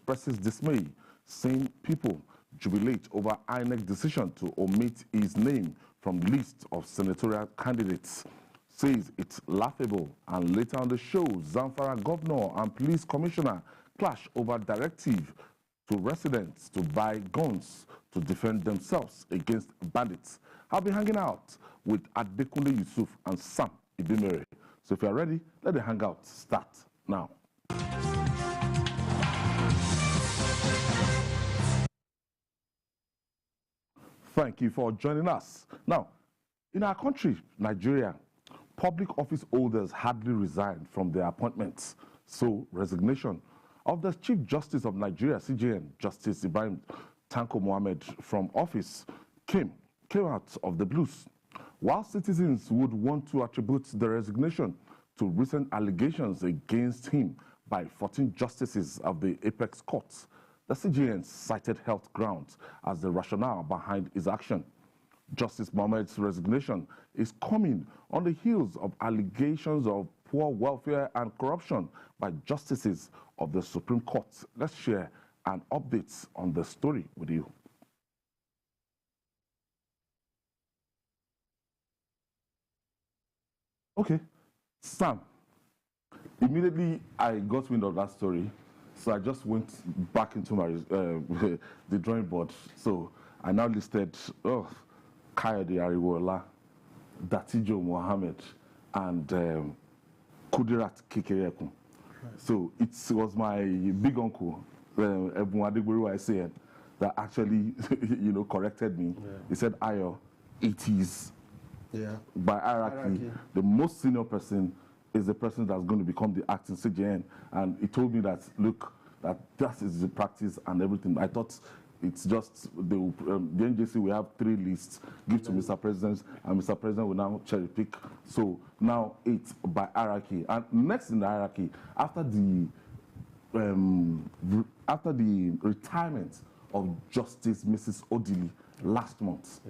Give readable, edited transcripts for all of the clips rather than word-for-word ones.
expresses dismay, saying people jubilate over INEC decision to omit his name from list of senatorial candidates. Says it's laughable. And later on the show, Zamfara governor and police commissioner clash over directive to residents to buy guns to defend themselves against bandits. I'll be hanging out with Adekunle Yusuf and Sam Ibimere. So if you're ready, let the hangout start now. Thank you for joining us. Now, in our country, Nigeria, public office holders hardly resign from their appointments. So, resignation of the Chief Justice of Nigeria, CJN, Justice Ibrahim Tanko Mohammad, from office came out of the blues. While citizens would want to attribute the resignation to recent allegations against him by 14 justices of the Apex Courts, the CJN cited health grounds as the rationale behind his action. Justice Mohammad's resignation is coming on the heels of allegations of poor welfare and corruption by justices of the Supreme Court. Let's share an update on the story with you. Okay, Sam, immediately I got wind of that story, so I just went back into my the drawing board. So I now listed Kayode Ariwola, Datijo Mohammed, and Kudirat Kekerekun. So it was my big uncle, Ebun Adegburu ICN, that actually corrected me. Yeah. He said, Ayo, it is. Yeah. By hierarchy, the most senior person is the person that's going to become the acting CJN. And he told me that, look, that is the practice and everything. I thought it's just the NJC will have 3 lists, give to Mr. President, and Mr. President will now cherry pick. So now it's by hierarchy. And next in the hierarchy, after the retirement of Justice Mrs. Odili last month,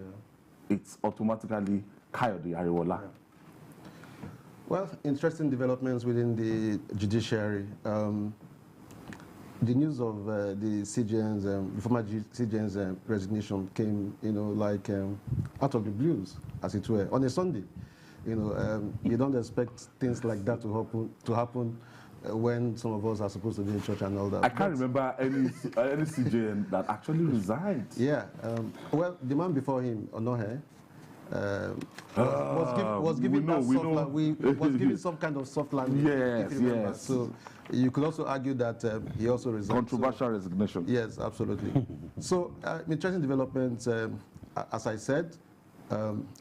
it's automatically Kayode Ariwola. Yeah. Well, interesting developments within the judiciary. The news of the CJN's, the former CJN's resignation came, out of the blues, as it were, on a Sunday. You don't expect things like that to happen when some of us are supposed to be in church and all that. I can't remember any CJN that actually resigned. Yeah. Well, the man before him, Onohe, was given some kind of soft landing. Yes, yes. So you could also argue that he also resigned. Controversial resignation. Yes, absolutely. So interesting developments. As I said,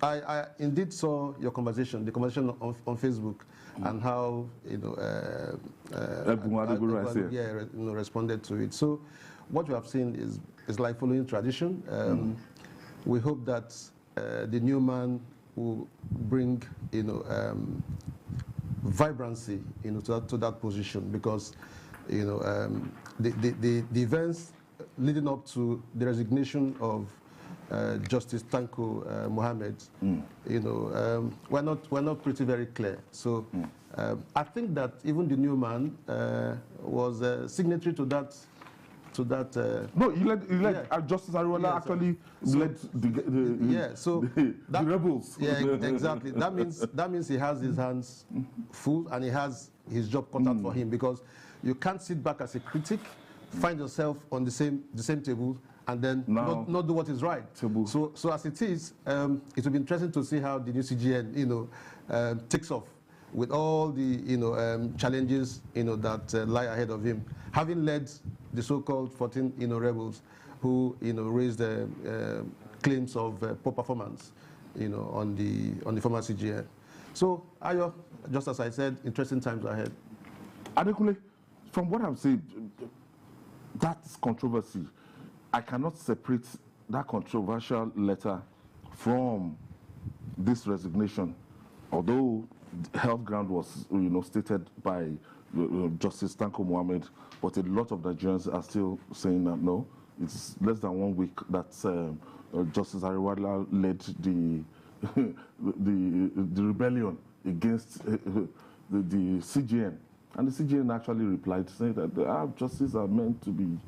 I indeed saw your conversation, the conversation on Facebook, and how responded to it. So what we have seen is like following tradition. We hope that the new man will bring vibrancy to that position, because the events leading up to the resignation of Justice Tanko Mohammad, we're not pretty very clear. So I think that even the new man was signatory to that. No, he led Justice Ariwola actually led the rebels. Yeah, exactly. That means he has his hands full and he has his job cut out for him, because you can't sit back as a critic, find yourself on the same table, and then not do what is right. So as it is, it will be interesting to see how the new CJN takes off with all the challenges that lie ahead of him, having led the so-called 14 rebels who raised claims of poor performance on the former CJN. So Ayo, just as I said, interesting times ahead. Adekunle, from what I'm saying, that's controversy. I cannot separate that controversial letter from this resignation, although health ground was stated by Justice Tanko Mohammad, but a lot of Nigerians are still saying that no, it's less than 1 week that Justice Ariwola led the rebellion against the CJN. And the CJN actually replied saying that the justices are meant to be,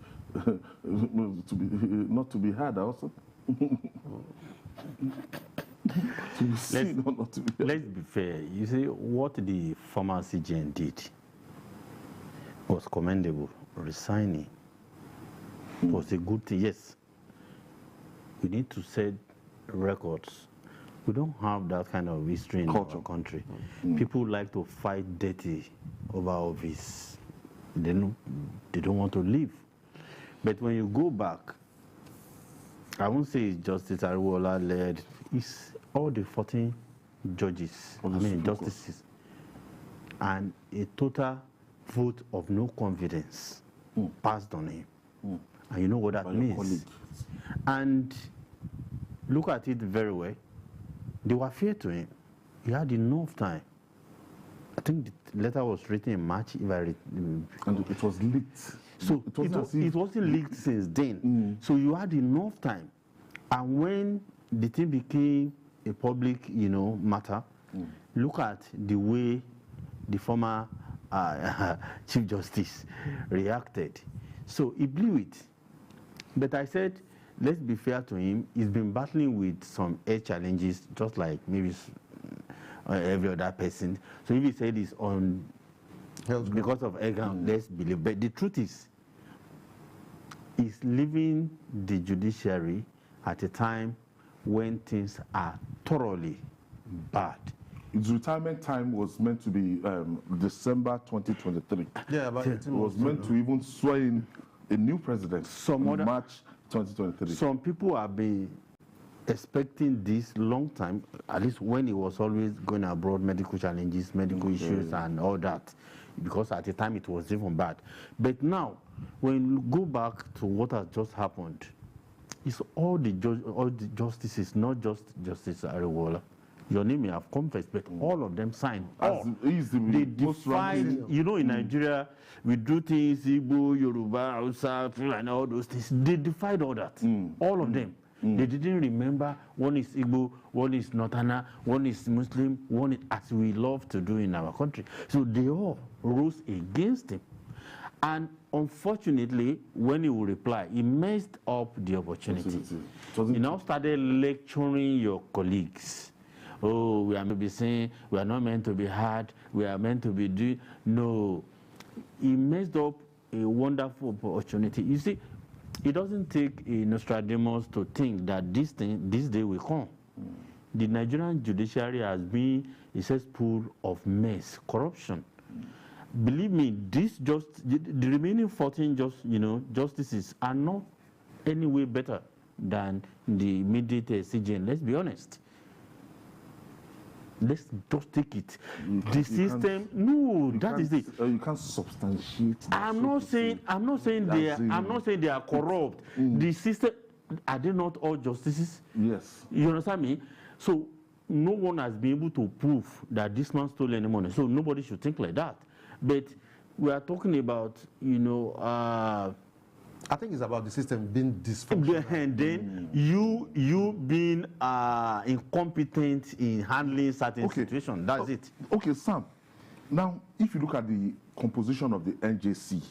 not to be had also. To be seen or not to be heard. Let's be fair. You see, what the former CJN did was commendable. Resigning was a good thing. Yes, we need to set records. We don't have that kind of history in our country. People like to fight dirty over office. They don't want to leave. But when you go back, I won't say it's Justice Ariwola led. It's all the 14 judges, justices, and a total vote of no confidence passed on him. And you know what that means. And look at it very well. They were fair to him. He had enough time. I think the letter was written in March, and it was leaked. So it wasn't leaked since then. So you had enough time. And when the thing became a public, matter, look at the way the former Chief Justice reacted. So he blew it. But I said, let's be fair to him. He's been battling with some health challenges, just like maybe every other person. So if he said it's on health because of health, let's believe. But the truth is, he's leaving the judiciary at a time when things are thoroughly bad. His retirement time was meant to be December 2023. Yeah, but it was meant to even swear in a new president in March 2023. Some people have been expecting this long time, at least when he was always going abroad, medical challenges, medical issues, and all that, because at the time it was even bad. But now, when you go back to what has just happened, it's all the justices, not just Justice Ariwola. Your name may have confessed, but all of them signed. They defied, in Nigeria, we do things, Igbo, Yoruba, Hausa, and all those things. They defied all that, all of them. They didn't remember one is Igbo, one is Northerner, one is Muslim, one is, as we love to do in our country. So they all rose against him. And unfortunately, when he would reply, he messed up the opportunity. He now started lecturing your colleagues. Oh, we are meant to be saying, we are not meant to be hard, we are meant to be doing. No. He messed up a wonderful opportunity. You see, it doesn't take a Nostradamus to think that this day will come. The Nigerian judiciary has been a cesspool of mess, corruption. Believe me, the remaining 14 justices are not any way better than the immediate CJN. Let's be honest. Let's just take it. The system, no, that is it. You can't substantiate. I'm not saying they are corrupt. The system, are they not all justices? Yes. You understand me? So no one has been able to prove that this man stole any money. So nobody should think like that. But we are talking about, I think it's about the system being dysfunctional. And then you being incompetent in handling certain situations. That's it. Okay, Sam. Now, if you look at the composition of the NJC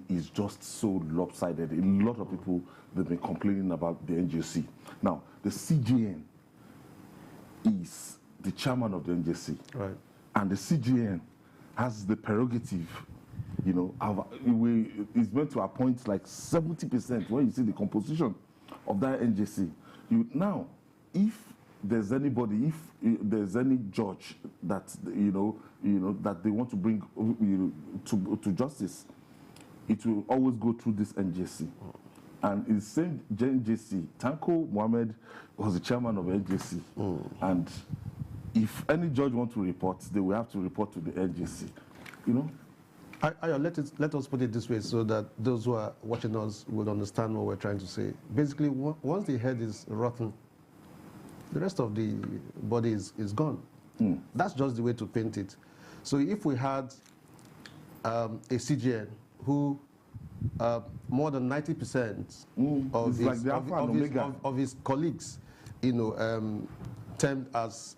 is just so lopsided. A lot of people, they've been complaining about the NJC. Now, the CJN is the chairman of the NJC. Right. And the CJN has the prerogative, is meant to appoint like 70% when you see the composition of that NJC. Now, if there's anybody, if there's any judge that that they want to bring to justice, it will always go through this NJC. And in the same NJC, Tanko Mohammad was the chairman of NJC, and if any judge wants to report, they will have to report to the NJC. Let us put it this way so that those who are watching us will understand what we're trying to say. Basically, once the head is rotten, the rest of the body is gone. That's just the way to paint it. So if we had a CJN who more than 90% of his colleagues, termed as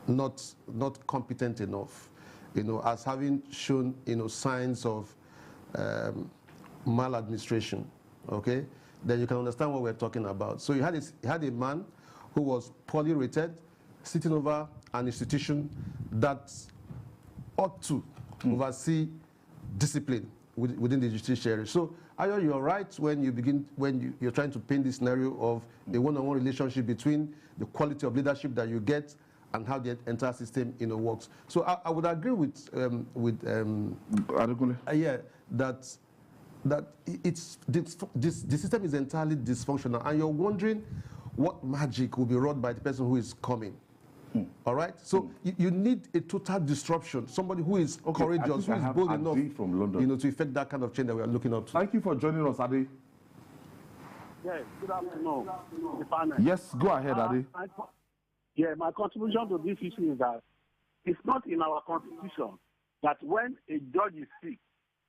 not competent enough, as having shown, signs of maladministration, okay, then you can understand what we're talking about. So you had a man who was poorly rated, sitting over an institution that ought to oversee discipline within the judiciary. So, Ayo, you're right when you're trying to paint this scenario of a one-on-one relationship between the quality of leadership that you get and how the entire system works. So I would agree with that it's the system is entirely dysfunctional, and you're wondering what magic will be wrought by the person who is coming. All right, so you need a total disruption. Somebody who is courageous, who is bold enough, from London, to effect that kind of change that we are looking up to. Thank you for joining us, Ade. Yes, good afternoon. Yes, go ahead, Ade. My contribution to this issue is that it's not in our constitution that when a judge is sick,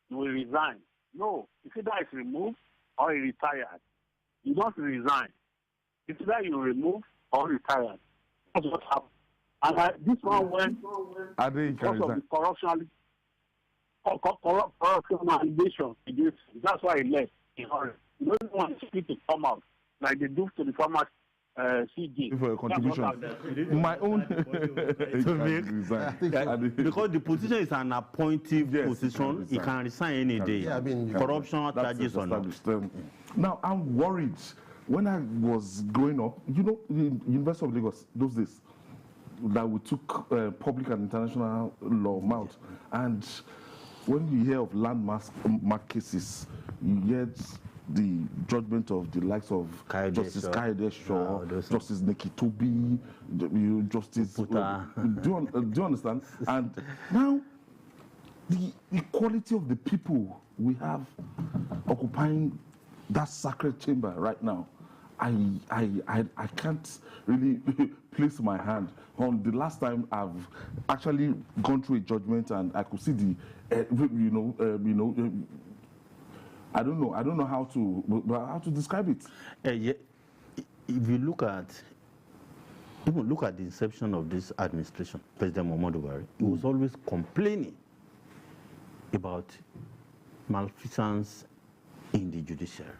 he will resign. No, it's either it's removed or he retired. You don't resign. It's either you remove or retire. That's what happened. And this one went because of the corruption allegations against him. That's why he left in hurry. He doesn't want the to come out like they do to the former CJN. For a contribution. My own. Because the position is an appointive position, he can resign any day. Yeah, I mean, corruption charges or not. Now, I'm worried. When I was growing up, the University of Lagos, those days, that we took public and international law out, and when you hear of landmark cases, you get the judgment of the likes of Justice Kaede Shaw, Justice Nekitobi, Justice Puta. Do you understand? And now, the equality of the people we have occupying that sacred chamber right now, I can't really place my hand on the last time I've actually gone through a judgment and I could see the I don't know how to describe it. If you look at the inception of this administration, President Muhammadu Buhari, he was always complaining about malfeasance in the judiciary.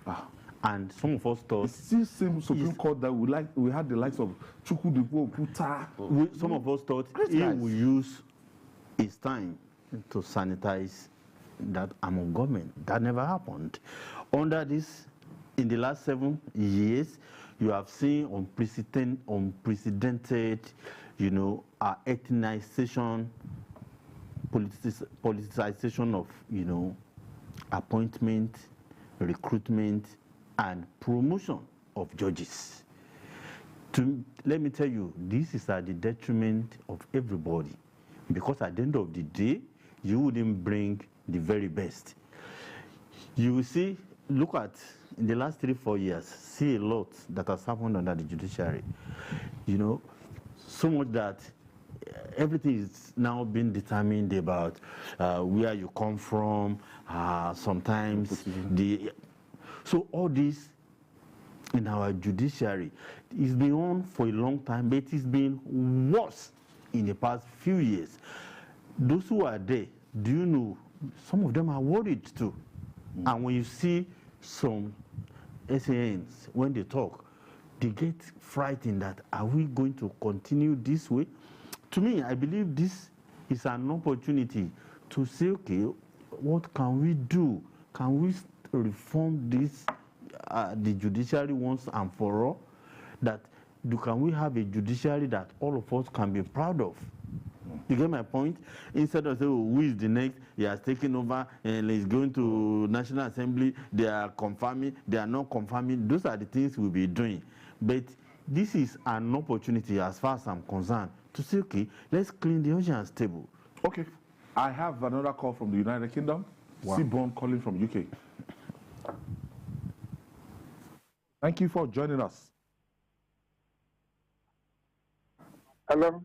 And some of us thought... It's still same Supreme Court that we had the likes of Chukwudipo, Puta. Some of us thought he would use his time to sanitize that arm of government. That never happened. Under this, in the last 7 years, you have seen unprecedented, ethnicization, politicization of, appointment, recruitment, and promotion of judges. Let me tell you, this is at the detriment of everybody, because at the end of the day, you wouldn't bring the very best. You will see, look at, in the last 3-4 years, see a lot that has happened under the judiciary. So much that everything is now being determined about where you come from, sometimes so all this in our judiciary is been on for a long time, but it's been worse in the past few years. Those who are there, do you know, some of them are worried too. And when you see some SANs, when they talk, they get frightened that, are we going to continue this way? To me, I believe this is an opportunity to say, okay, what can we do? Can we reform this, the judiciary once and for all? Can we have a judiciary that all of us can be proud of? You get my point? Instead of saying, who is the next? He has taken over and he's going to National Assembly. They are confirming, they are not confirming. Those are the things we'll be doing. But this is an opportunity, as far as I'm concerned, to say, okay, let's clean the audience table. Okay. I have another call from the United Kingdom. Wow. Seaborn calling from UK. Thank you for joining us. Hello?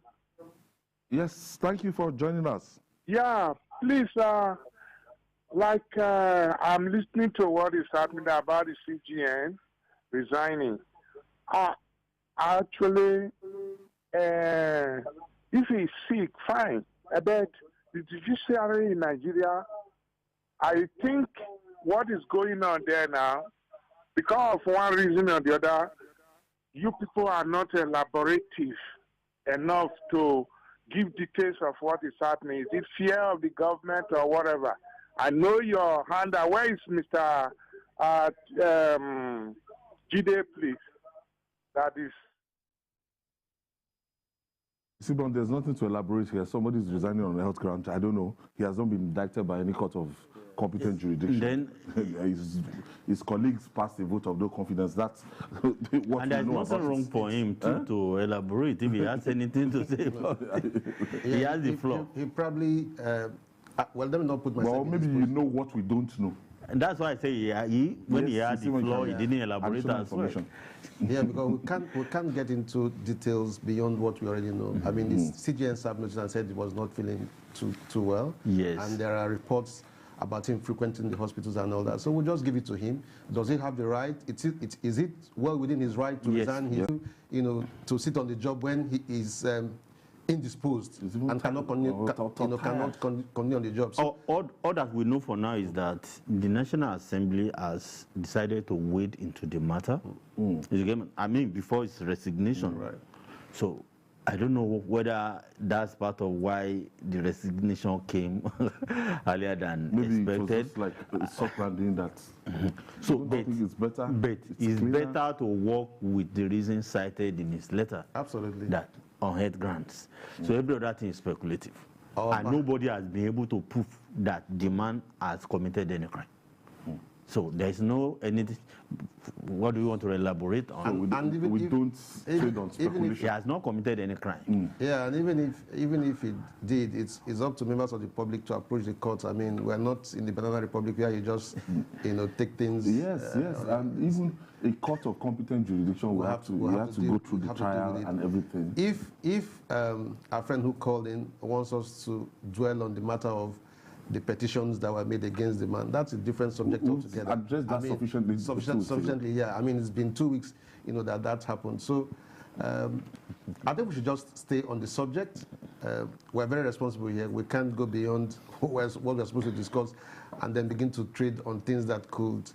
Yes, thank you for joining us. Yeah, please, I'm listening to what is happening about the CJN resigning. Actually, if he's sick, fine. But the judiciary in Nigeria, I think what is going on there now, because of one reason or the other, you people are not elaborative enough to give details of what is happening. Is it fear of the government or whatever? I know your hand. Where is Mr. Jide, please? That is. Sibon, there's nothing to elaborate here. Somebody is resigning on a health ground. I don't know. He has not been indicted by any court of competent jurisdiction. Then his colleagues passed a vote of no confidence. That's what and there's nothing wrong for him to elaborate if he has anything to say about it. He has the floor. He probably, well, let me not put myself well, maybe you know what we don't know. And that's why I say when he had the floor, he didn't elaborate as well. Yeah, because we can't get into details beyond what we already know. I mean, the CJN submitted and said he was not feeling too well. Yes. And there are reports about him frequenting the hospitals and all that. So we'll just give it to him. Does he have the right? Is it well within his right to resign? To sit on the job when he is indisposed and cannot continue on the job. So all that we know for now is that the National Assembly has decided to wade into the matter. I mean, before its resignation. Right. So I don't know whether that's part of why the resignation came earlier than expected. Maybe it was just like a soft landing that. So, I think it's better. But it's better to work with the reason cited in his letter. Absolutely. That on health grants. So every other thing is speculative. And nobody has been able to prove that the man has committed any crime. So there is no anything. What do you want to elaborate on? We don't trade on speculation. He has not committed any crime. Yeah, and even if he did, it's up to members of the public to approach the courts. I mean, we're not in the Banana Republic where you just take things. Yes, and even a court of competent jurisdiction will have to go through the trial and everything. If our friend who called in wants us to dwell on the matter of the petitions that were made against the man, that's a different subject altogether. Address that sufficiently, yeah. I mean, it's been 2 weeks, that happened. So I think we should just stay on the subject. We're very responsible here. We can't go beyond what we're supposed to discuss and then begin to trade on things that could,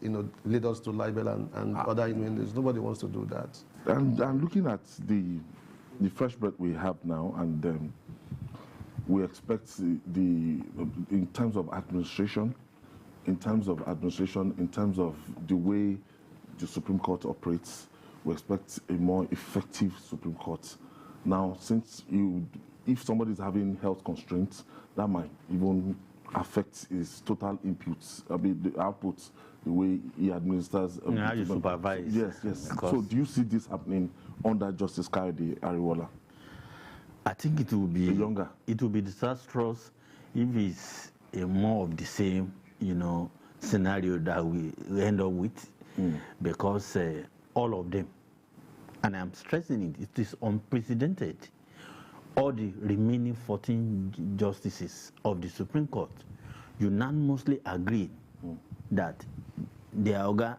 lead us to libel and other innuendos. Nobody wants to do that. And I'm looking at the fresh breath we have now, and we expect in terms of administration, in terms of the way the Supreme Court operates, we expect a more effective Supreme Court. Now, if somebody is having health constraints, that might even affect his total inputs, the outputs, the way he administers. How you supervise. Yes. So do you see this happening under Justice Kayode Ariwoola? I think it will be disastrous if it's a more of the same, scenario that we end up with, because all of them, and I'm stressing it is unprecedented. All the remaining 14 justices of the Supreme Court unanimously agreed that the Oga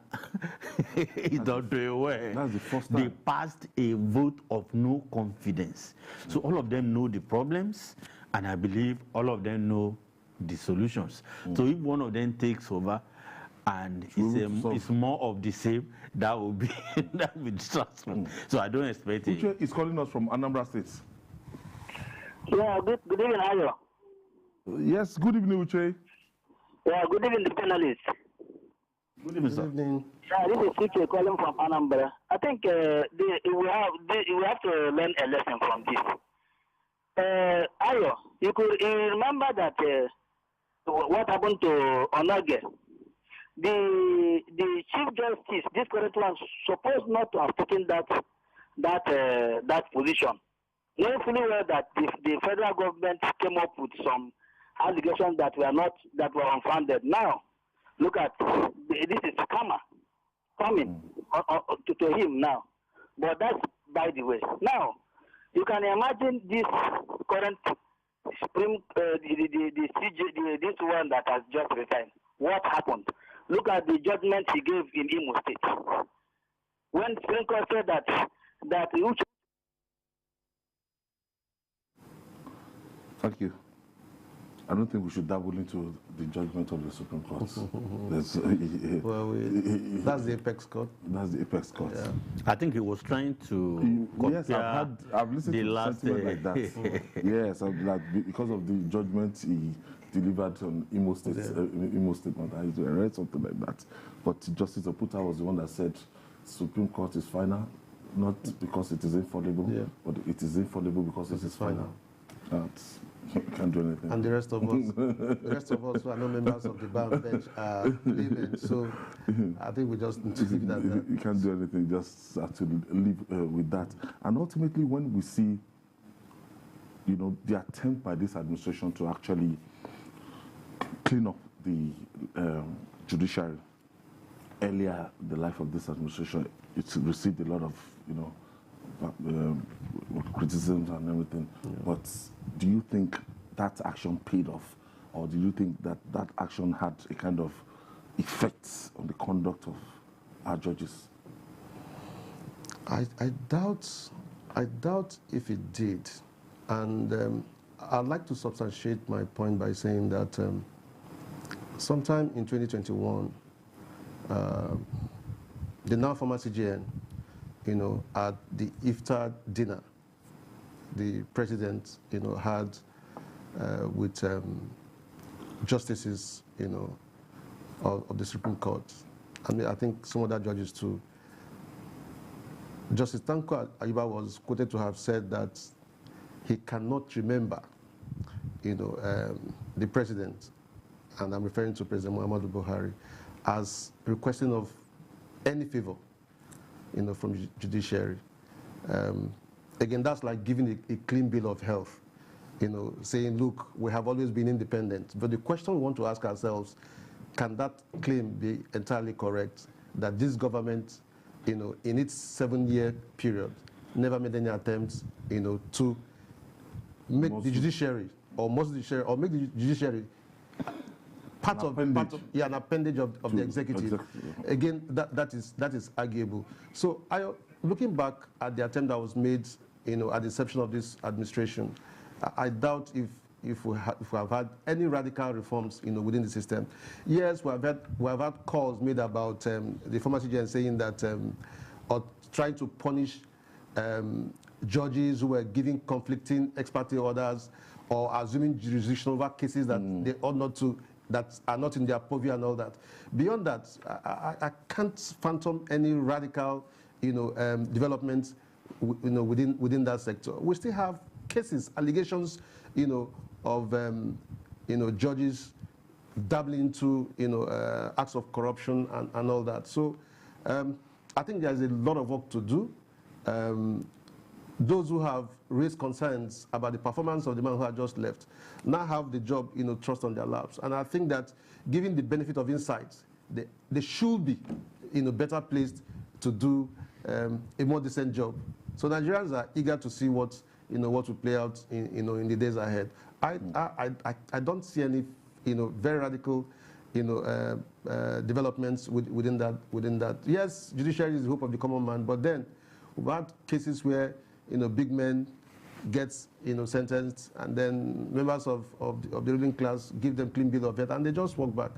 is not doing well. That's the first time. They passed a vote of no confidence. So all of them know the problems, and I believe all of them know the solutions. So if one of them takes over and it's more of the same, that will be disastrous. So I don't expect it. Uche is calling us from Anambra State. Yeah, good evening, Ayo. Yes, good evening, Uche. Yeah, good evening, the panelists. Good evening, sir. Yeah, this is Cites calling from Anambra. I think we have to learn a lesson from this. Ayo, you remember that what happened to Onoge? The Chief Justice, this current one, supposed not to have taken that position. Knowing fully well that the federal government came up with some allegations that were unfounded. Now, look at this is karma coming to him now. But that's by the way. Now, you can imagine this current Supreme, the CJ, this one that has just resigned. What happened? Look at the judgment he gave in Imo State. When Supreme Court said that Thank you. I don't think we should dabble into the judgment of the Supreme Court. Well, that's the apex court. That's the apex court. Yeah. I think he was trying to Yes, I've listened the to last, sentiment like that. Yes, because of the judgment he delivered on Imo State, Imo State, I read something like that. But Justice Oputa was the one that said Supreme Court is final, not because it is infallible, but it is infallible because it is final. Can't do anything. And the rest of us who are not members of the bar and bench are laymen. So I think we just need to leave that. You can't do anything, just have to live with that. And ultimately, when we see, the attempt by this administration to actually clean up the judiciary earlier in the life of this administration, it's received a lot of, criticisms and everything. Yeah. But do you think that action paid off, or do you think that that action had a kind of effect on the conduct of our judges? I doubt if it did, and I'd like to substantiate my point by saying that sometime in 2021, the now former CJN, at the iftar dinner, the president, had with justices, of the Supreme Court. I mean, I think some other judges too. Justice Tanko Mohammad was quoted to have said that he cannot remember, the president, and I'm referring to President Muhammadu Buhari, as requesting of any favor, from judiciary. Again, that's like giving a clean bill of health, saying, look, we have always been independent. But the question we want to ask ourselves, can that claim be entirely correct, that this government, in its 7-year period, never made any attempts, to make the judiciary, or make the judiciary an appendage of the executive. Again, that is arguable. So, looking back at the attempt that was made, at the inception of this administration, I doubt if we have had any radical reforms, within the system. Yes, we have had calls made about the former CJN saying that, or trying to punish judges who were giving conflicting ex parte orders, or assuming jurisdiction over cases that they ought not to, that are not in their purview and all that. Beyond that, I can't fathom any radical, developments, within that sector. We still have cases, allegations, of, judges dabbling into, acts of corruption and all that. So, I think there's a lot of work to do. Those who have raised concerns about the performance of the man who had just left now have the job, trust on their laps. And I think that, given the benefit of insight, they should be, better placed to do a more decent job. So Nigerians are eager to see what will play out in the days ahead. I don't see any, very radical, developments within that. Yes, judiciary is the hope of the common man, but then we've had cases where, big men gets, sentenced, and then members of the ruling class give them clean bill of health, and they just walk back.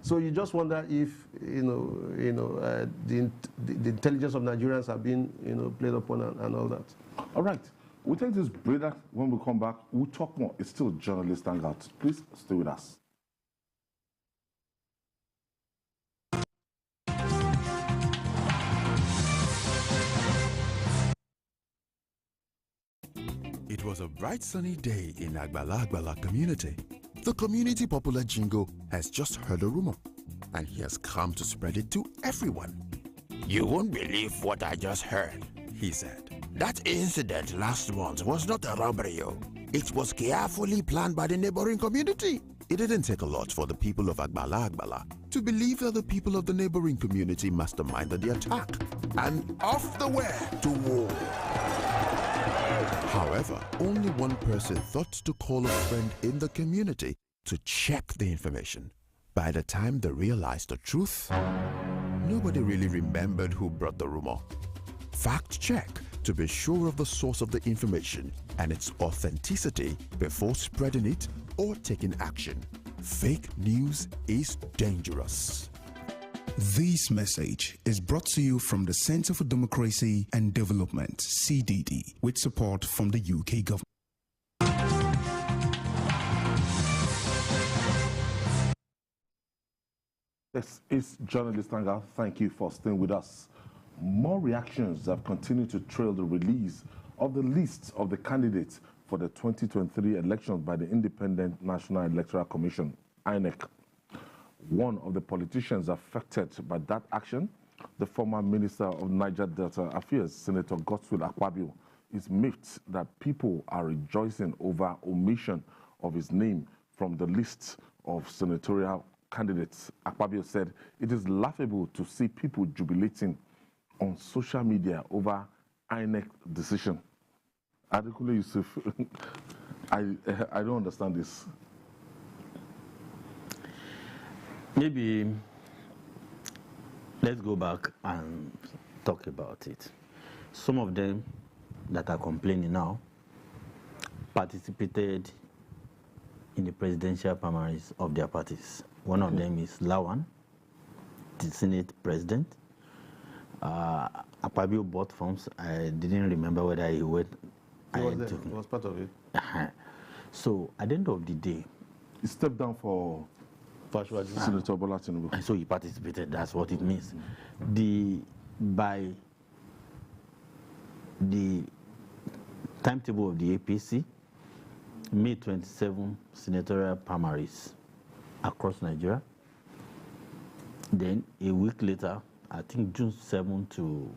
So you just wonder if, the intelligence of Nigerians are being, played upon and all that. All right. We'll take this break. When we come back, we'll talk more. It's still Journalist Hangout. Please stay with us. It was a bright sunny day in Agbala community. The community popular jingo has just heard a rumor, and he has come to spread it to everyone. You won't believe what I just heard, he said. That incident last month was not a robbery. It was carefully planned by the neighboring community. It didn't take a lot for the people of Agbala to believe that the people of the neighboring community masterminded the attack, and off they went to war. However, only one person thought to call a friend in the community to check the information. By the time they realized the truth, nobody really remembered who brought the rumor. Fact check to be sure of the source of the information and its authenticity before spreading it or taking action. Fake news is dangerous. This message is brought to you from the Center for Democracy and Development, CDD, with support from the UK government. This is journalist Tanga. Thank you for staying with us. More reactions have continued to trail the release of the list of the candidates for the 2023 elections by the Independent National Electoral Commission, INEC. One of the politicians affected by that action, the former Minister of Niger Delta Affairs, Senator Godswill Akpabio, is miffed that people are rejoicing over omission of his name from the list of senatorial candidates. Akpabio said it is laughable to see people jubilating on social media over INEC decision. Adekule Yusuf, I don't understand this. Maybe let's go back and talk about it. Some of them that are complaining now participated in the presidential primaries of their parties. One of them is Lawan, the Senate president. Akpabio bought forms. I didn't remember whether he went. He was part of it. So at the end of the day, He stepped down for Senator Bola Tinubu. and so he participated. That's what it means. By the timetable of the APC, May 27 senatorial primaries across Nigeria. Then a week later, I think June 7 to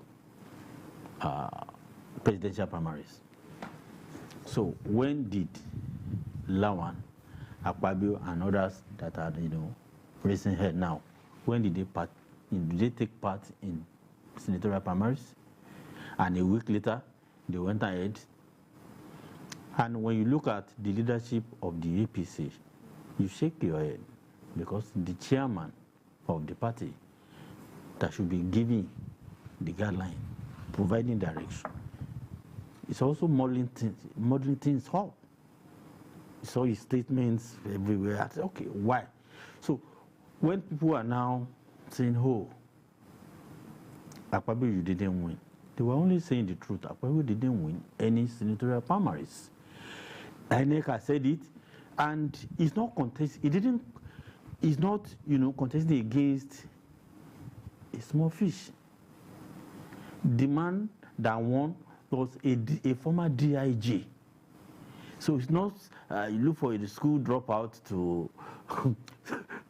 presidential primaries. So when did Lawan, Akpabio, and others that are, raising head now, when did they take part in senatorial primaries? And a week later, they went ahead. And when you look at the leadership of the APC, you shake your head, because the chairman of the party that should be giving the guideline, providing direction, is also modeling things up. So his statements everywhere. I said, okay, why? So when people are now saying, oh, Akpabio, you didn't win, they were only saying the truth. Akpabio didn't win any senatorial primaries. INEC has said it, and it's not contesting. It's not, contesting against a small fish. The man that won was a former DIG. So it's not, you look for a school dropout to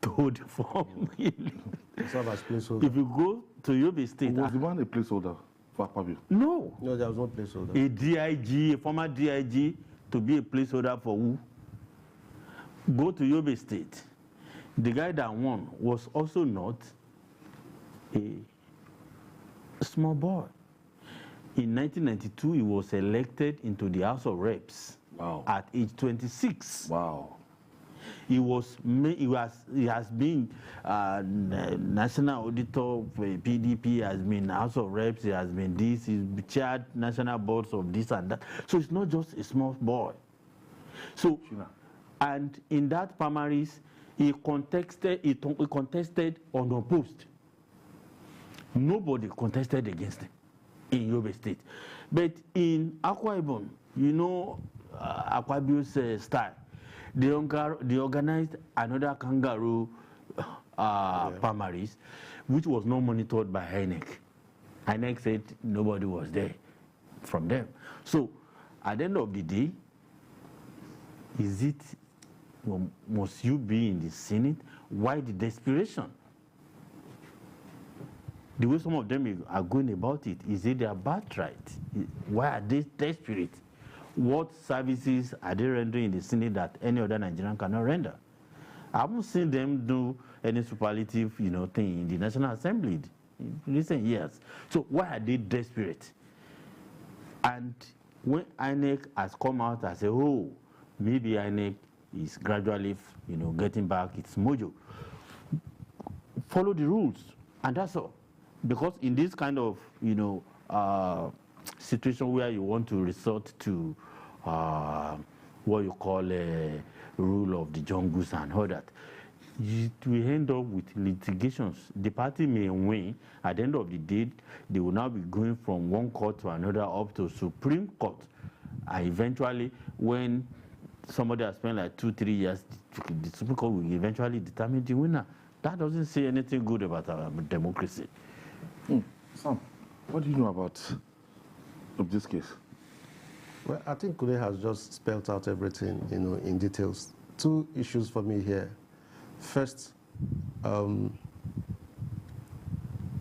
hold the form. If you go to Yobe State. Was the man a placeholder for Akpabio? No. No, there was no placeholder. A DIG, a former DIG, to be a placeholder for who? Go to Yobe State. The guy that won was also not a small boy. In 1992, he was elected into the House of Reps. Wow. At age 26. Wow. He has been national auditor for PDP, has been House of Reps, he has been this, he's chaired national boards of this and that. So it's not just a small boy. So, and in that primaries, he contested unopposed. Nobody contested against him in Yobe State. But in Akwa Ibom, Akpabio's style, they organized another kangaroo primaries, which was not monitored by INEC. INEC said nobody was there from them. So at the end of the day, must you be in the Senate? Why the desperation? The way some of them are going about it, is it their birthright? Why are they desperate? What services are they rendering in the Senate that any other Nigerian cannot render? I haven't seen them do any superlative, thing in the National Assembly in recent years. So why are they desperate? And when INEC has come out and said, oh, maybe INEC is gradually, getting back its mojo, follow the rules, and that's all. Because in this kind of, situation where you want to resort to what you call a rule of the jungles and all that, you will end up with litigations. The party may win. At the end of the day, they will now be going from one court to another up to Supreme Court. And eventually, when somebody has spent like 2-3 years, the Supreme Court will eventually determine the winner. That doesn't say anything good about our democracy. Sam, what do you know about this case? Well, I think Kule has just spelled out everything, in details. 2 issues for me here. First,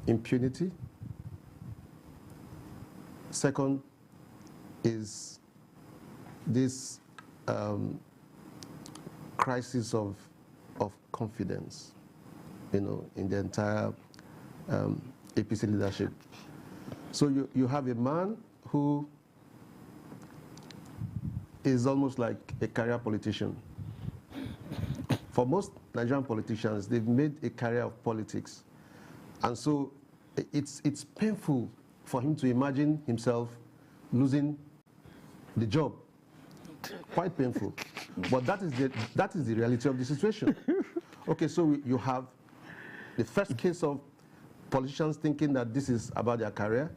impunity. Second is this crisis of confidence, in the entire APC leadership. So you have a man who is almost like a career politician. For most Nigerian politicians, they've made a career of politics. And so it's painful for him to imagine himself losing the job. Quite painful. But that is the reality of the situation. Okay, so you have the first case of politicians thinking that this is about their career.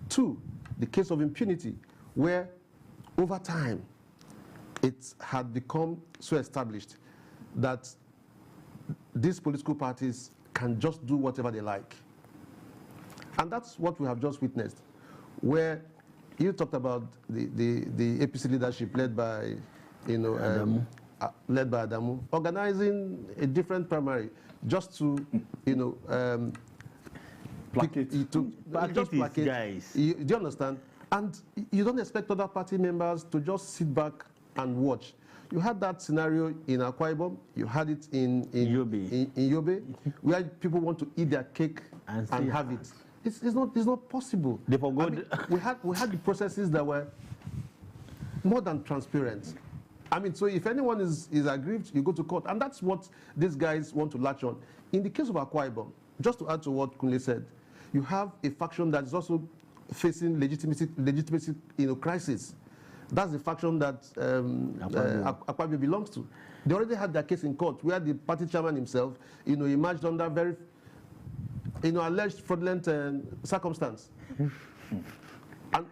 2, the case of impunity, where over time it had become so established that these political parties can just do whatever they like. And that's what we have just witnessed, where you talked about the APC leadership led by, Adamu, organizing a different primary just to, Placate. Just placate. Guys. Do you understand? And you don't expect other party members to just sit back and watch. You had that scenario in Akwa Ibom. You had it in Yobe, where people want to eat their cake and have it. It's not possible. They forgot. I mean, we had the processes that were more than transparent. I mean, so if anyone is aggrieved, you go to court, and that's what these guys want to latch on. In the case of Akwa Ibom, just to add to what Kunle said, you have a faction that is also facing legitimacy crisis. That's the faction that Akwa Ibom belongs to. They already had their case in court, where the party chairman himself, emerged under very, alleged fraudulent circumstance.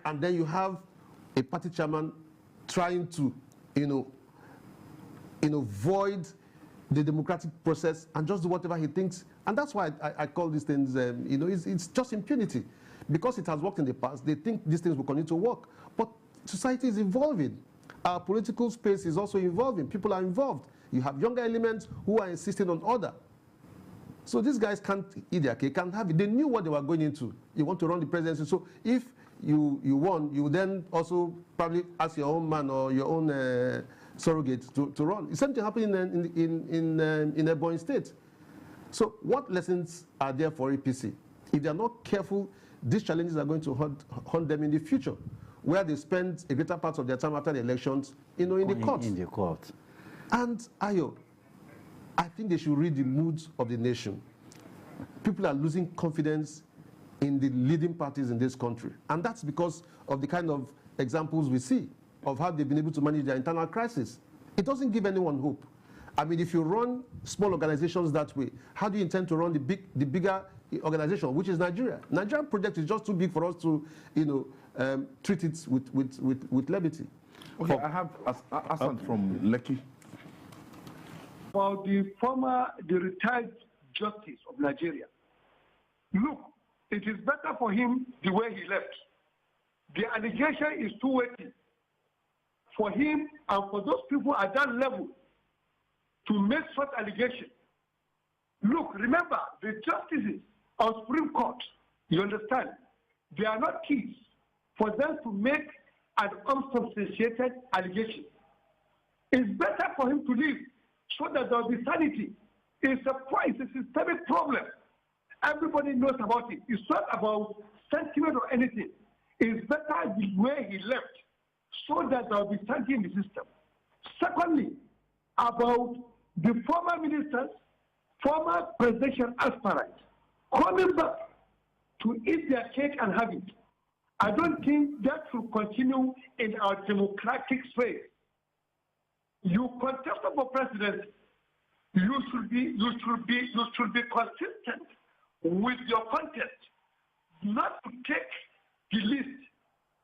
and then you have a party chairman trying to, void the democratic process and just do whatever he thinks. And that's why I call these things, it's just impunity. Because it has worked in the past, they think these things will continue to work. But society is evolving. Our political space is also evolving. People are involved. You have younger elements who are insisting on order. So these guys can't eat their cake, can't have it. They knew what they were going into. You want to run the presidency. So if you won, you then also probably ask your own man or your own surrogate to run. The same thing happened in Ebonyi State. So what lessons are there for APC? If they are not careful, these challenges are going to haunt them in the future, where they spend a greater part of their time after the elections, in the court. In the court. And Ayo, I think they should read the moods of the nation. People are losing confidence in the leading parties in this country. And that's because of the kind of examples we see of how they've been able to manage their internal crisis. It doesn't give anyone hope. I mean, if you run small organizations that way, how do you intend to run the bigger organization, which is Nigeria? Nigerian project is just too big for us to, treat it with levity. Okay, I have Hassan from Lekki. For the retired justice of Nigeria, look, it is better for him the way he left. The allegation is too weighty for him and for those people at that level to make such allegation. Look, remember, the justices of Supreme Court, you understand, they are not kids for them to make an unsubstantiated allegation. It's better for him to leave so that there will be sanity. It's a systemic problem. Everybody knows about it. It's not about sentiment or anything. It's better the way he left so that there will be sanity in the system. Secondly, about the former ministers, former presidential aspirants coming back to eat their cake and have it. I don't think that should continue in our democratic space. You contest for president, you should be consistent with your content, not to take the list.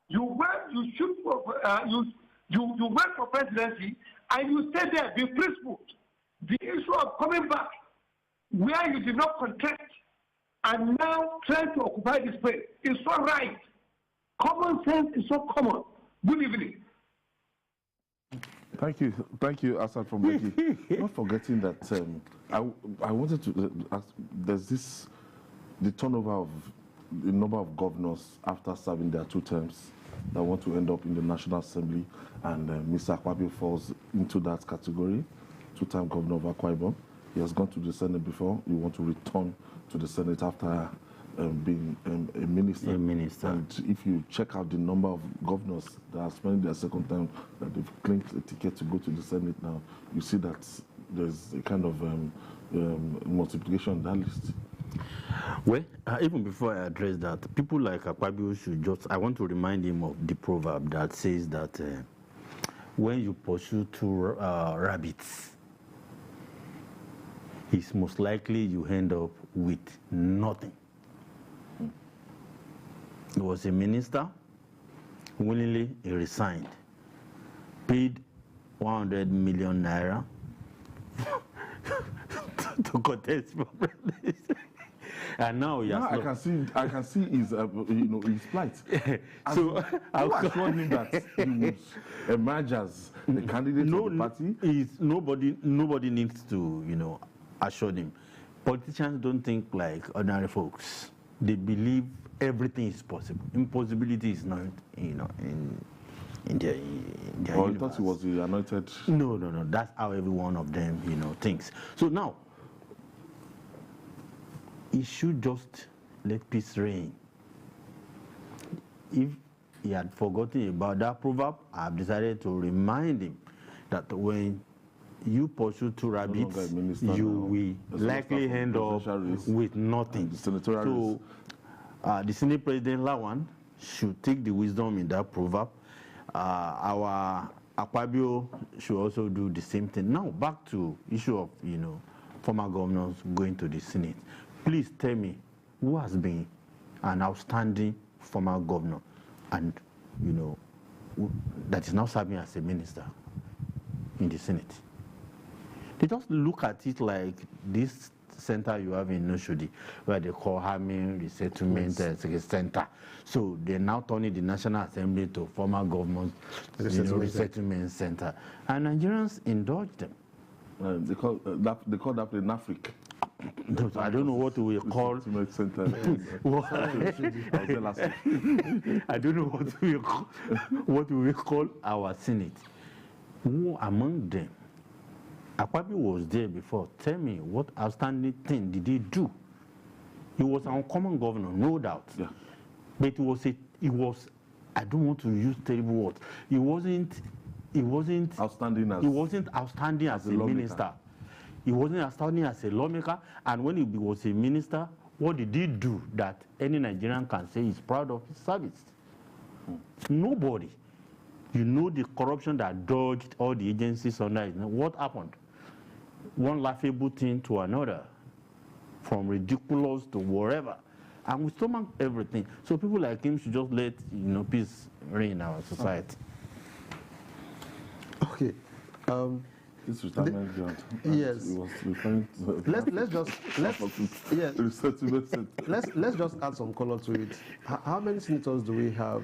You went for presidency, and you stay there, be principled. The issue of coming back where you did not contest and now trying to occupy this place is so right. Common sense is so common. Good evening. Thank you, Asad from Becky. Not forgetting that I wanted to ask, there's the turnover of the number of governors after serving their 2 terms that want to end up in the National Assembly, and Mr. Akpabio falls into that category, 2-time governor of Akwa Ibom. He has gone to the Senate before. You want to return to the Senate after being a minister. And if you check out the number of governors that are spending their 2nd term, that they've claimed a ticket to go to the Senate now, you see that there's a kind of multiplication on that list. Well, even before I address that, people like Akpabio should just, I want to remind him of the proverb that says that when you pursue 2 rabbits, it's most likely you end up with nothing. He was a minister, willingly he resigned, paid 100 million naira to contest for president. And now he has I can see his his plight. So I assured him that he would emerge as the candidate of the party. Nobody needs to assure him. Politicians don't think like ordinary folks. They believe everything is possible. Impossibility is not in their Or he thought he was the anointed. No. That's how every one of them thinks. So now, he should just let peace reign. If he had forgotten about that proverb, I've decided to remind him that when you pursue 2 rabbits, you will likely end up with nothing. So the Senate President Lawan should take the wisdom in that proverb. Our Akpabio should also do the same thing. Now back to issue of former governors going to the Senate. Please tell me who has been an outstanding former governor and that is now serving as a minister in the Senate. They just look at it like this center you have in Noshodi, where they call Harming Resettlement Center. So they're now turning the National Assembly to former government resettlement center. And Nigerians indulge them. They call that the NAFRIC. I don't know what we call. I don't know what we call our Senate. Who among them? Akpabio was there before. Tell me, what outstanding thing did he do? He was an uncommon governor, no doubt. Yeah. But he was. I don't want to use terrible words. He wasn't outstanding as a minister. He wasn't outstanding as a lawmaker. And when he was a minister, what did he do that any Nigerian can say he's proud of his service? Nobody. The corruption that dogged all the agencies under it. What happened? One laughable thing to another, from ridiculous to whatever. And we stomach everything. So people like him should just let peace reign in our society. Okay. This retirement grant. Yes. Let's just add some color to it. How many senators do we have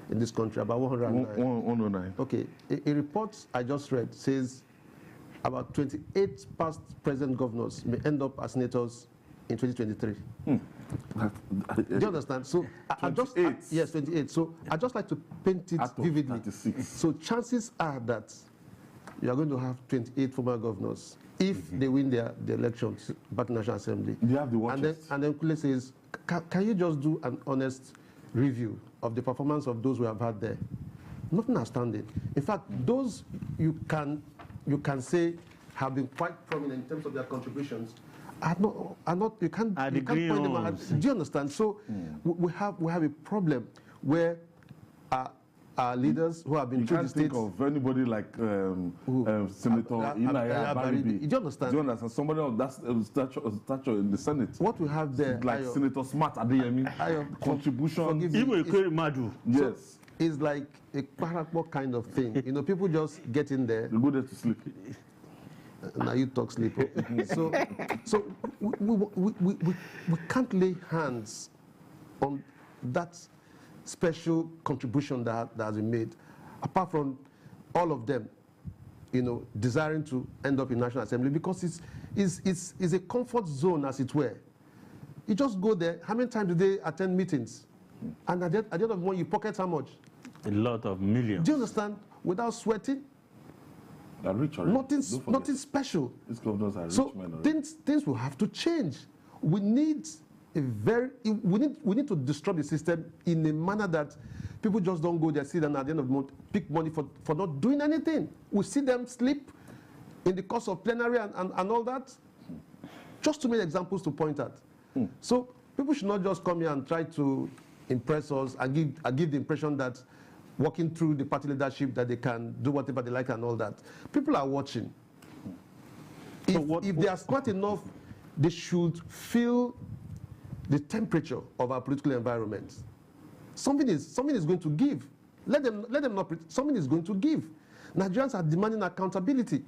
in this country? About 109. 109. Okay. A report I just read says about 28 past president governors may end up as senators in 2023. Do you understand? So yes, 28. So I just like to paint it vividly. 36. So chances are that you are going to have 28 former governors if they win the elections back to National Assembly. You have the watches. And then Kule says, can you just do an honest review of the performance of those we have had there? Nothing outstanding. In fact, those you can say have been quite prominent in terms of their contributions are not you can't point them out. Do you understand? So we have a problem where our leaders who have been You through the can't think states. of anybody like Senator Inaya Baribi. Do you understand? Do you understand? Somebody of that stature in the Senate. What we have there, like Senator Smart Adeyemi, contribution. Yes. It's like a parapet kind of thing. You know, people just get in there. You go there to sleep. Now you talk sleep. So we can't lay hands on that special contribution that has been made, apart from all of them, you know, desiring to end up in National Assembly, because it's a comfort zone, as it were. You just go there. How many times do they attend meetings? And at the end of the month, you pocket how much? A lot of millions. Do you understand? Without sweating. They're rich already. Nothing special. These governors are so rich men already. things will have to change. We need we need to disrupt the system in a manner that people just don't go there, sit and at the end of the month pick money for not doing anything. We see them sleep in the course of plenary and all that. Just too many examples to point at. So people should not just come here and try to impress us and give the impression that walking through the party leadership that they can do whatever they like and all that. People are watching. If they are smart enough, they should feel the temperature of our political environment. Something is going to give. Let them not. Something is going to give. Nigerians are demanding accountability.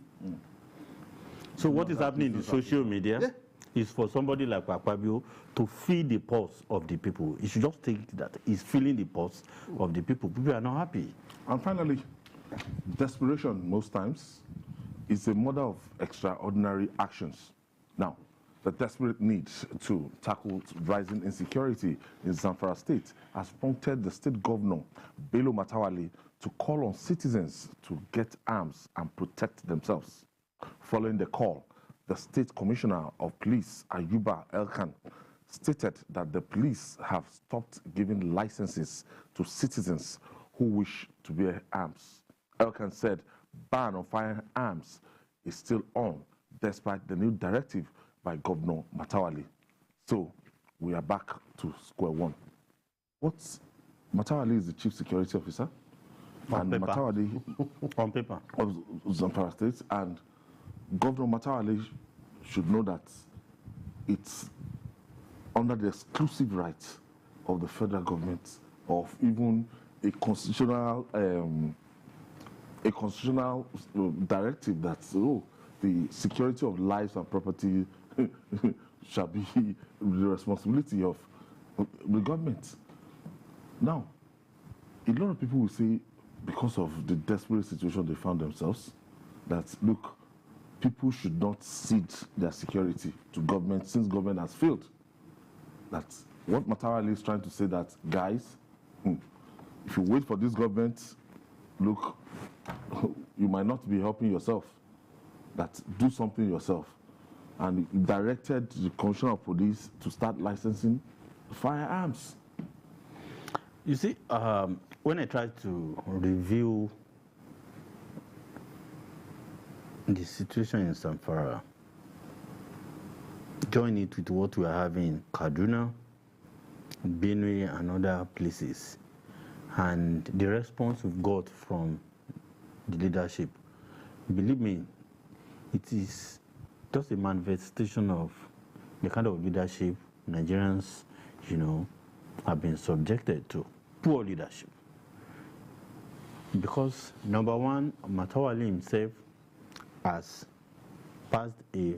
So what is happening in the social media is for somebody like Akpabio to feel the pulse of the people. You should just think that he's feeling the pulse of the people. People are not happy. And finally, desperation most times is a mother of extraordinary actions. Now, the desperate need to tackle rising insecurity in Zamfara state has prompted the state governor, Bello Matawali, to call on citizens to get arms and protect themselves. Following the call, the state commissioner of police, Ayuba Elkan, stated that the police have stopped giving licenses to citizens who wish to bear arms. Elkan said ban on firearms is still on, despite the new directive by Governor Matawali. So we are back to square one. Matawali is the chief security officer, On paper. Matawali On paper. of Zamfara State, and Governor Matawali should know that it's under the exclusive right of the federal government, of even a constitutional directive that the security of lives and property shall be the responsibility of the government. Now, a lot of people will say, because of the desperate situation they found themselves, that look, people should not cede their security to government since government has failed. That's what Matawali is trying to say, that guys, if you wait for this government, look, you might not be helping yourself. That do something yourself. And he directed the commissioner of police to start licensing firearms. You see, when I tried to review the situation in Zamfara, join it with what we are having in Kaduna, Benue, and other places, and the response we've got from the leadership, believe me, it is just a manifestation of the kind of leadership Nigerians, have been subjected to. Poor leadership. Because number one, Matawali himself has passed I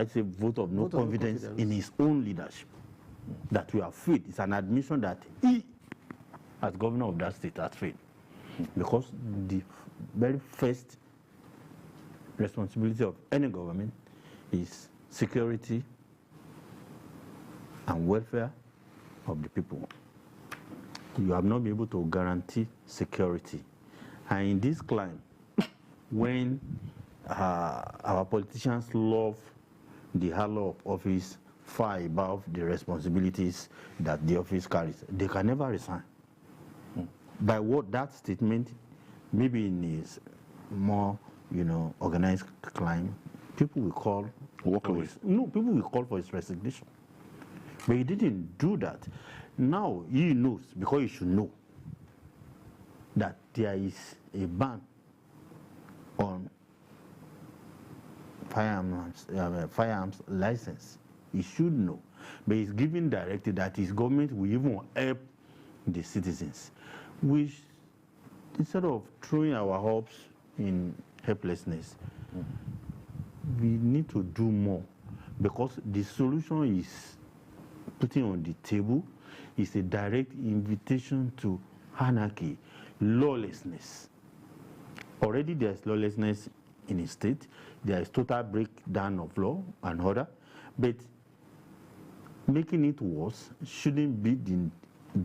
say vote of no confidence in his own leadership. That we have failed. It's an admission that he, as governor of that state, has failed. Because the very first responsibility of any government is security and welfare of the people. You have not been able to guarantee security. And in this climate, when our politicians love the halo of office far above the responsibilities that the office carries, they can never resign. By what that statement, maybe in his more, organized climate, people will call walk away. No, people will call for his resignation. But he didn't do that. Now he knows, because he should know, that there is a ban on firearms license. He should know. But he's giving directive that his government will even help the citizens, which, instead of throwing our hopes in helplessness, we need to do more, because the solution is putting on the table is a direct invitation to anarchy, lawlessness. Already there's lawlessness in a state. There is total breakdown of law and order, but making it worse shouldn't be the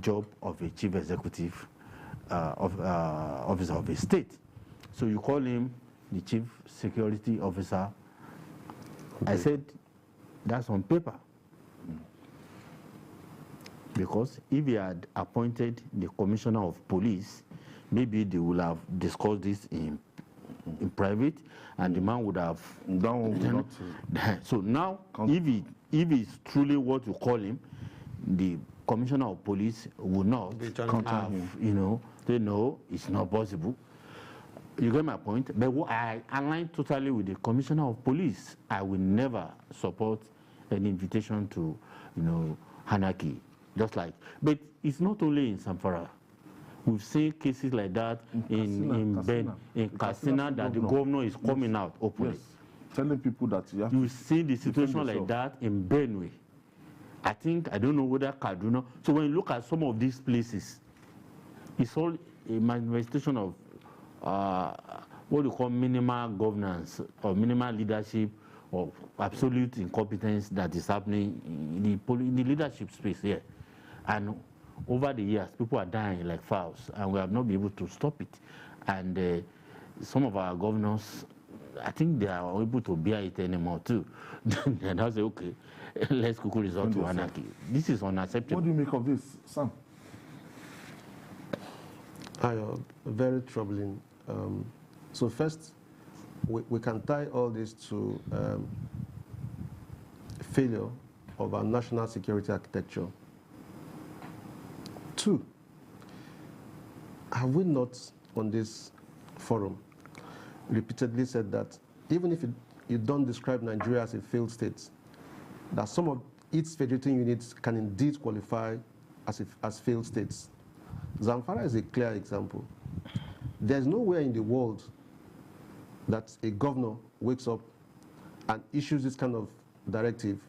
job of a chief executive officer of a state. So you call him the chief security officer. Okay. I said that's on paper. Because if he had appointed the commissioner of police, maybe they would have discussed this in private, and the man would have done. So now, if it's truly what you call him, the commissioner of police will not have, they know it's not possible. You get my point? But I align totally with the commissioner of police. I will never support an invitation to, anarchy. Just like, but it's not only in Zamfara. We've seen cases like that in Katsina, that the governor is coming out openly. Yes. Telling people that you see the situation like that in Benue. I don't know whether Kaduna. So when you look at some of these places, it's all a manifestation of what you call minimal governance or minimal leadership or absolute incompetence that is happening in the leadership space here. And over the years, people are dying like fowls, and we have not been able to stop it. And some of our governors, I think they are able to bear it anymore too. And I say, okay, let's quickly resort to anarchy. This is unacceptable. What do you make of this, Sam? Very troubling. So first, we can tie all this to failure of our national security architecture. Two, have we not on this forum repeatedly said that even if you don't describe Nigeria as a failed state, that some of its federating units can indeed qualify as failed states? Zamfara is a clear example. There's nowhere in the world that a governor wakes up and issues this kind of directive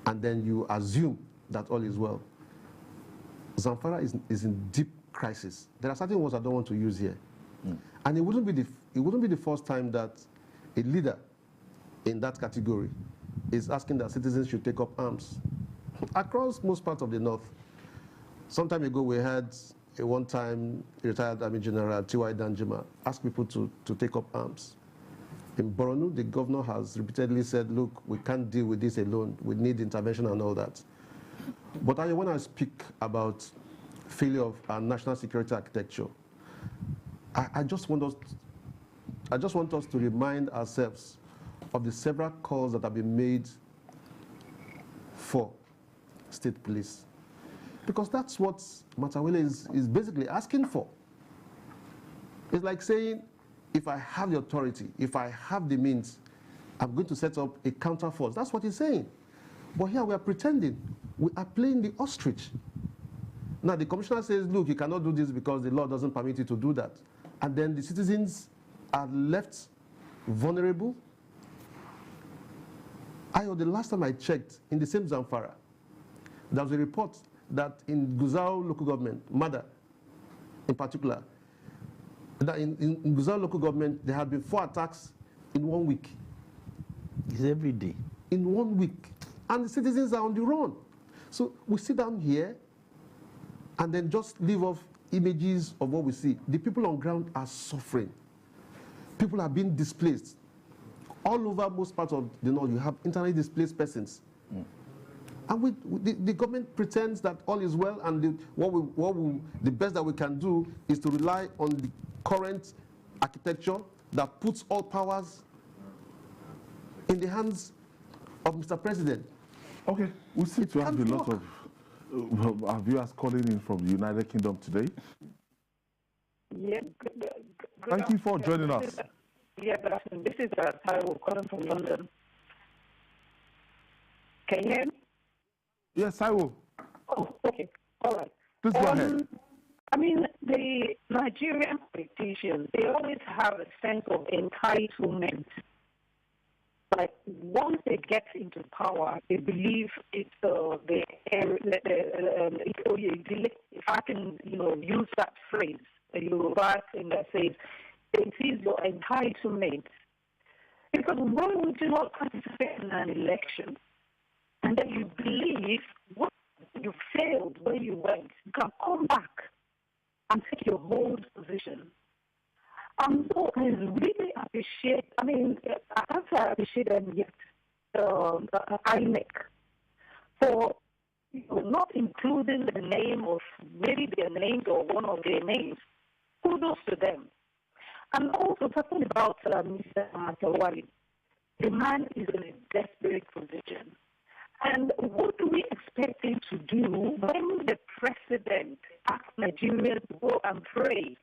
and then you assume that all is well. Zamfara is in deep crisis. There are certain words I don't want to use here. And it wouldn't be the first time that a leader in that category is asking that citizens should take up arms. Across most parts of the north, some time ago we had a one-time retired Army General, T.Y. Danjuma, ask people to take up arms. In Borno, the governor has repeatedly said, look, we can't deal with this alone. We need intervention and all that. But when I speak about failure of our national security architecture, I just want us to remind ourselves of the several calls that have been made for state police. Because that's what Matawele is basically asking for. It's like saying, if I have the authority, if I have the means, I'm going to set up a counter force. That's what he's saying. But here we are pretending. We are playing the ostrich. Now the commissioner says, look, you cannot do this because the law doesn't permit you to do that. And then the citizens are left vulnerable. The last time I checked, in the same Zamfara, there was a report that in Guzau local government, Mada in particular, that in Guzau local government, there had been 4 attacks in 1 week. It's every day. In 1 week. And the citizens are on the run. So we sit down here and then just leave off images of what we see. The people on ground are suffering. People are being displaced. All over most parts of the north, you have internally displaced persons. And the government pretends that all is well, and the best that we can do is to rely on the current architecture that puts all powers in the hands of Mr. President. Okay, we seem to have a lot of our viewers calling in from the United Kingdom today. Yeah, Thank you for joining us. Yeah, good afternoon. This is Taiwo calling from London. Can you hear me? Yes, I will. Oh, okay. All right. Please go ahead. I mean, the Nigerian politicians, they always have a sense of entitlement. Like, once they get into power, they believe it's if I can, use that phrase, the Yoruba thing that says, it is your entitlement. Because why would you not participate in an election and then you believe what you failed where you went? You can come back and take your hold position. So I really appreciate, I can't say I appreciate them yet, INEC, for not including the name of maybe their names or one of their names. Kudos to them. And also talking about Mr. Matawali, the man is in a desperate position. And what do we expect him to do when the president asks Nigerians to go and pray?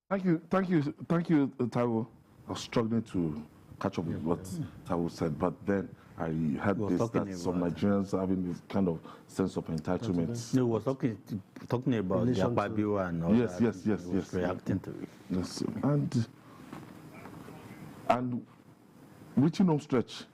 Thank you, Taiwo. I was struggling to catch up with what Taiwo said, but then I heard that some Nigerians are having this kind of sense of entitlement. No, was talking about the Akpabio and all yes, that. Yes. Reacting to it. Yes, and reaching home stretch,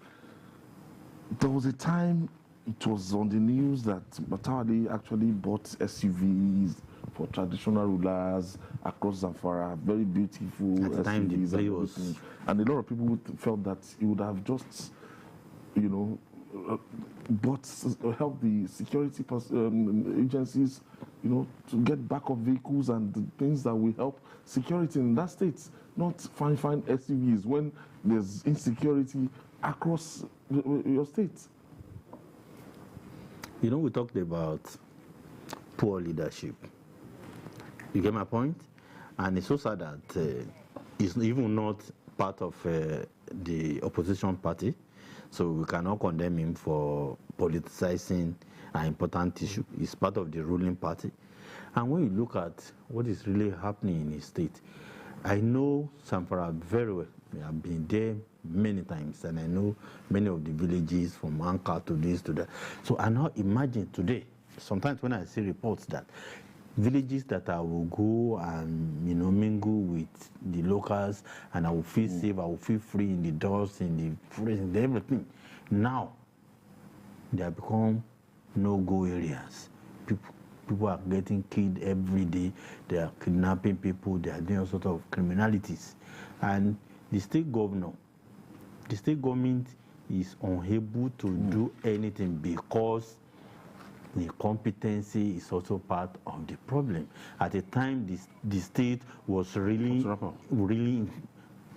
there was a time it was on the news that Matawali actually bought SUVs for traditional rulers across Zamfara, very beautiful At the time, the play was... And a lot of people felt that he would have just, help the security agencies, to get backup vehicles and the things that will help security in that state, not fine SUVs when there's insecurity across your state. We talked about poor leadership. You get my point? And it's so sad that it's even not part of the opposition party, so we cannot condemn him for politicizing an important issue. It's part of the ruling party. And when you look at what is really happening in his state, I know Zamfara very well. I have been there many times, and I know many of the villages from Anka to this to that. So I now imagine today, sometimes when I see reports that villages that I will go and mingle with the locals, and I will feel safe, I will feel free in the doors, in the forest, in everything. Now they have become no-go areas. People are getting killed every day. They are kidnapping people. They are doing all sorts of criminalities, and the state government is unable to do anything because the competency is also part of the problem. At the time, the state was really,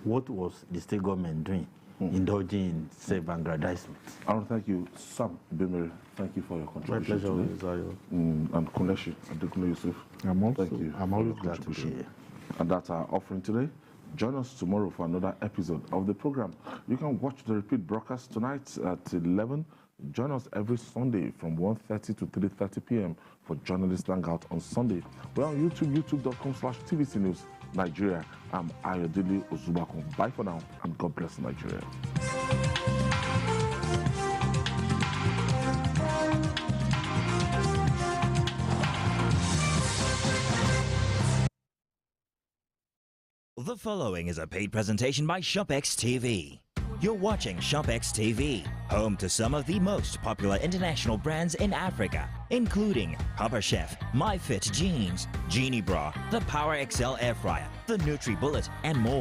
what was the state government doing? Indulging in self-aggrandizement. I want to thank you, Sam Bimere. Thank you for your contribution. My pleasure, and Kuneshi Adekunle Yusuf. I'm always glad to be here. And that's our offering today. Join us tomorrow for another episode of the program. You can watch the repeat broadcast tonight at 11. Join us every Sunday from 1:30 to 3:30 p.m. for Journalist Hangout on Sunday. We're on YouTube, youtube.com/TVC News Nigeria. I'm Ayodele Ozubakun. Bye for now, and God bless Nigeria. The following is a paid presentation by ShopX TV. You're watching ShopX TV, home to some of the most popular international brands in Africa, including Papa Chef, MyFit Jeans, Genie Bra, the Power XL Air Fryer, the NutriBullet, and more.